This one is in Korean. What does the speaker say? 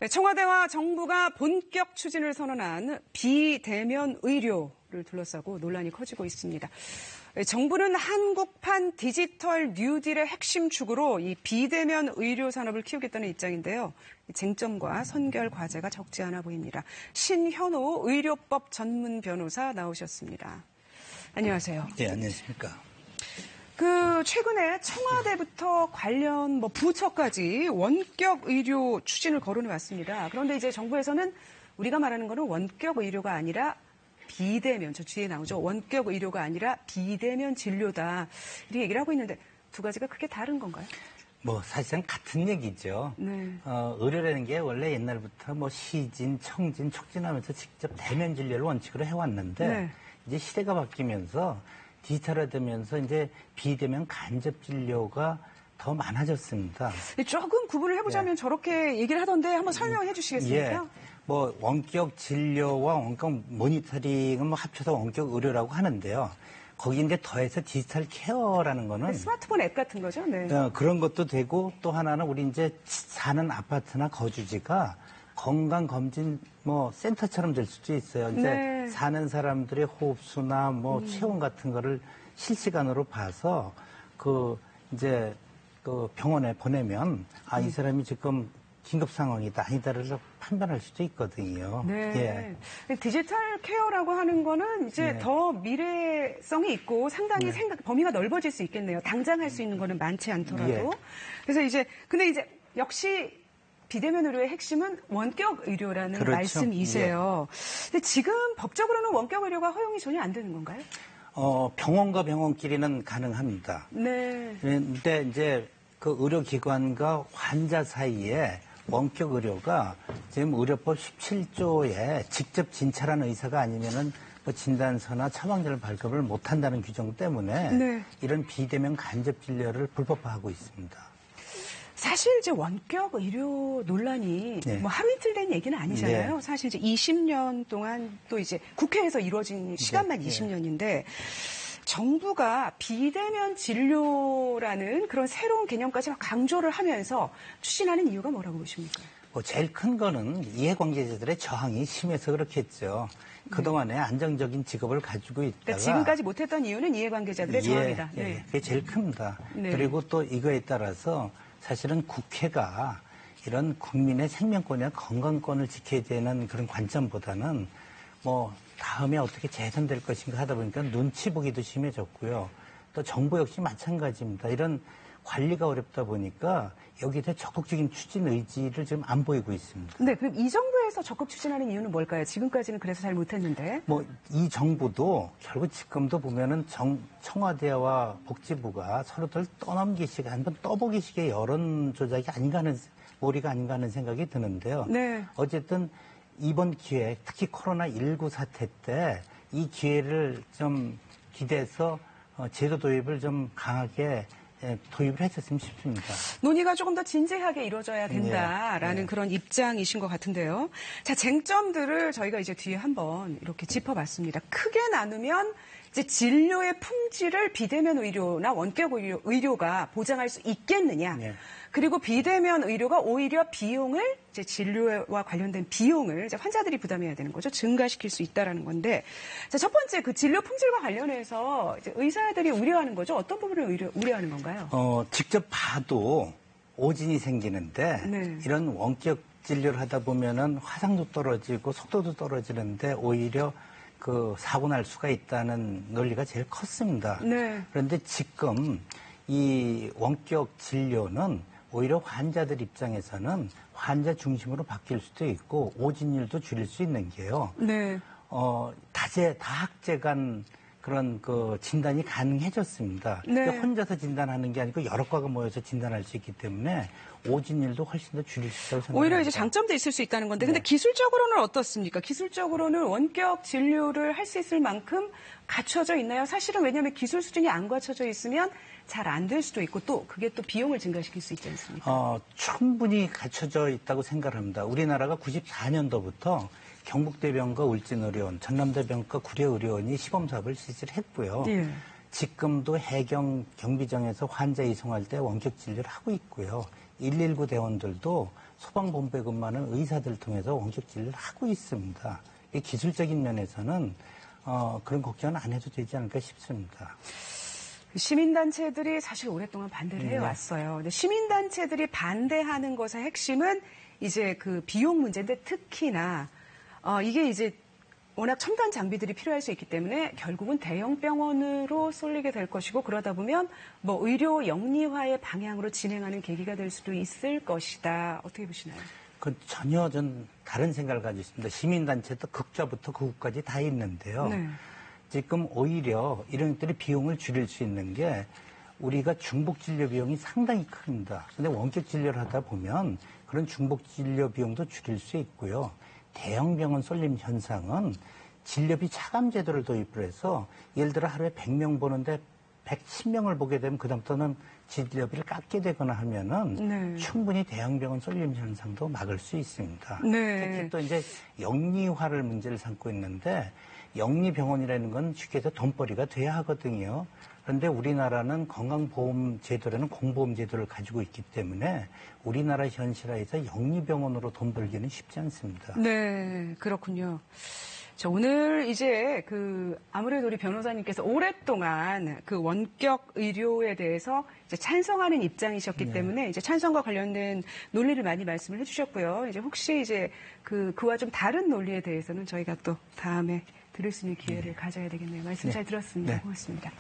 청와대와 정부가 본격 추진을 선언한 비대면 의료를 둘러싸고 논란이 커지고 있습니다. 정부는 한국판 디지털 뉴딜의 핵심 축으로 이 비대면 의료 산업을 키우겠다는 입장인데요. 쟁점과 선결 과제가 적지 않아 보입니다. 신현호 의료법 전문 변호사 나오셨습니다. 안녕하세요. 네, 안녕하십니까. 최근에 청와대부터 관련 부처까지 원격 의료 추진을 거론해 왔습니다. 그런데 이제 정부에서는 우리가 말하는 거는 원격 의료가 아니라 비대면, 저 뒤에 나오죠. 원격 의료가 아니라 비대면 진료다. 이렇게 얘기를 하고 있는데 두 가지가 크게 다른 건가요? 사실은 같은 얘기죠. 네. 의료라는 게 원래 옛날부터 시진, 청진, 촉진하면서 직접 대면 진료를 원칙으로 해왔는데 네. 이제 시대가 바뀌면서 디지털화되면서 이제 비대면 간접 진료가 더 많아졌습니다. 조금 구분을 해보자면 저렇게 얘기를 하던데 한번 설명해 주시겠습니까? 예. 원격 진료와 원격 모니터링은 합쳐서 원격 의료라고 하는데요. 거기 이제 더해서 디지털 케어라는 거는 스마트폰 앱 같은 거죠? 네. 그런 것도 되고 또 하나는 우리 이제 사는 아파트나 거주지가 건강검진 센터처럼 될 수도 있어요. 이제 네. 사는 사람들의 호흡수나 체온 같은 거를 실시간으로 봐서 이제 병원에 보내면 이 사람이 지금 긴급 상황이다 아니다를 판단할 수도 있거든요. 네. 예. 디지털 케어라고 하는 거는 이제 더 미래성이 있고 상당히 범위가 넓어질 수 있겠네요. 당장 할 수 있는 거는 많지 않더라도. 그래서 근데 역시 비대면 의료의 핵심은 원격 의료라는 그렇죠. 말씀이세요. 근데 지금 법적으로는 원격 의료가 허용이 전혀 안 되는 건가요? 병원과 병원끼리는 가능합니다. 네. 그런데 이제 그 의료기관과 환자 사이에 원격 의료가 지금 의료법 17조에 직접 진찰한 의사가 아니면은 진단서나 처방전을 발급을 못한다는 규정 때문에 이런 비대면 간접 진료를 불법화하고 있습니다. 사실 이제 원격 의료 논란이 하루 이틀 된 얘기는 아니잖아요. 사실 이제 20년 동안 또 이제 국회에서 이루어진 시간만 20년인데 정부가 비대면 진료라는 그런 새로운 개념까지 강조를 하면서 추진하는 이유가 뭐라고 보십니까? 제일 큰 거는 이해관계자들의 저항이 심해서 그렇겠죠. 그동안에 안정적인 직업을 가지고 있다가 그러니까 지금까지 못했던 이유는 이해관계자들의 저항이다. 그게 제일 큽니다. 그리고 또 이거에 따라서 사실은 국회가 이런 국민의 생명권이나 건강권을 지켜야 되는 그런 관점보다는 다음에 어떻게 재선될 것인가 하다 보니까 눈치 보기도 심해졌고요. 또 정부 역시 마찬가지입니다. 이런 관리가 어렵다 보니까 여기에 대해 적극적인 추진 의지를 지금 안 보이고 있습니다. 네, 그럼 이 정부에서 적극 추진하는 이유는 뭘까요? 지금까지는 그래서 잘 못했는데. 이 정부도 결국 지금도 보면은 청와대와 복지부가 서로들 떠넘기식, 한번 떠보기식의 여론 조작이 아닌가 하는, 몰이가 아닌가 하는 생각이 드는데요. 네. 어쨌든 이번 기회, 특히 코로나19 사태 때 이 기회를 좀 기대해서 제도 도입을 좀 강하게 도입을 했었으면 싶습니다. 논의가 조금 더 진지하게 이루어져야 된다라는 그런 입장이신 것 같은데요. 자, 쟁점들을 저희가 이제 뒤에 한번 이렇게 짚어봤습니다. 크게 나누면 이제 진료의 품질을 비대면 의료나 원격 의료가 보장할 수 있겠느냐. 그리고 비대면 의료가 오히려 비용을 이제 진료와 관련된 비용을 이제 환자들이 부담해야 되는 거죠. 증가시킬 수 있다라는 건데. 자, 첫 번째 진료 품질과 관련해서 이제 의사들이 우려하는 거죠. 어떤 부분을 우려하는 건가요? 직접 봐도 오진이 생기는데 이런 원격 진료를 하다 보면은 화상도 떨어지고 속도도 떨어지는데 오히려 사고 날 수가 있다는 논리가 제일 컸습니다. 그런데 지금 이 원격 진료는 오히려 환자들 입장에서는 환자 중심으로 바뀔 수도 있고 오진율도 줄일 수 있는 게요. 다학제 간 그런 진단이 가능해졌습니다. 혼자서 진단하는 게 아니고 여러 과가 모여서 진단할 수 있기 때문에 오진율도 훨씬 더 줄일 수 있다고 생각합니다. 오히려 이제 장점도 있을 수 있다는 건데, 근데 기술적으로는 어떻습니까? 기술적으로는 원격 진료를 할 수 있을 만큼 갖춰져 있나요? 사실은 왜냐하면 기술 수준이 안 갖춰져 있으면 잘 안 될 수도 있고 또 그게 또 비용을 증가시킬 수 있지 않습니까? 충분히 갖춰져 있다고 생각합니다. 우리나라가 94년도부터 경북대병원과 울진의료원, 전남대병원과 구례의료원이 시범사업을 실시를 했고요. 지금도 해경 경비정에서 환자 이송할 때 원격 진료를 하고 있고요. 119 대원들도 소방본부에 근무하는 의사들 통해서 원격 진료를 하고 있습니다. 이 기술적인 면에서는 그런 걱정은 안 해도 되지 않을까 싶습니다. 시민단체들이 사실 오랫동안 반대를 해왔어요. 근데 시민단체들이 반대하는 것의 핵심은 이제 그 비용 문제인데 특히나 이게 이제 워낙 첨단 장비들이 필요할 수 있기 때문에 결국은 대형 병원으로 쏠리게 될 것이고 그러다 보면 뭐 의료 영리화의 방향으로 진행하는 계기가 될 수도 있을 것이다. 어떻게 보시나요? 그 전혀 전 다른 생각을 가지고 있습니다. 시민단체도 극좌부터 극우까지 다 있는데요. 네. 지금 오히려 이런 것들이 비용을 줄일 수 있는 게 우리가 중복 진료 비용이 상당히 큽니다. 그런데 원격 진료를 하다 보면 그런 중복 진료 비용도 줄일 수 있고요. 대형 병원 쏠림 현상은 진료비 차감 제도를 도입을 해서 예를 들어 하루에 100명 보는데 110명을 보게 되면 그다음부터는 진료비를 깎게 되거나 하면은 충분히 대형 병원 쏠림 현상도 막을 수 있습니다. 특히 또 이제 영리화를 문제를 삼고 있는데 영리병원이라는 건 쉽게 해서 돈벌이가 돼야 하거든요. 그런데 우리나라는 건강보험 제도라는 공보험 제도를 가지고 있기 때문에 우리나라 현실화에서 영리병원으로 돈 벌기는 쉽지 않습니다. 네, 그렇군요. 자, 오늘 이제 아무래도 우리 변호사님께서 오랫동안 그 원격 의료에 대해서 이제 찬성하는 입장이셨기 때문에 이제 찬성과 관련된 논리를 많이 말씀을 해주셨고요. 이제 혹시 이제 그와 좀 다른 논리에 대해서는 저희가 또 다음에 들을 수 있는 기회를 가져야 되겠네요. 말씀 잘 들었습니다. 고맙습니다.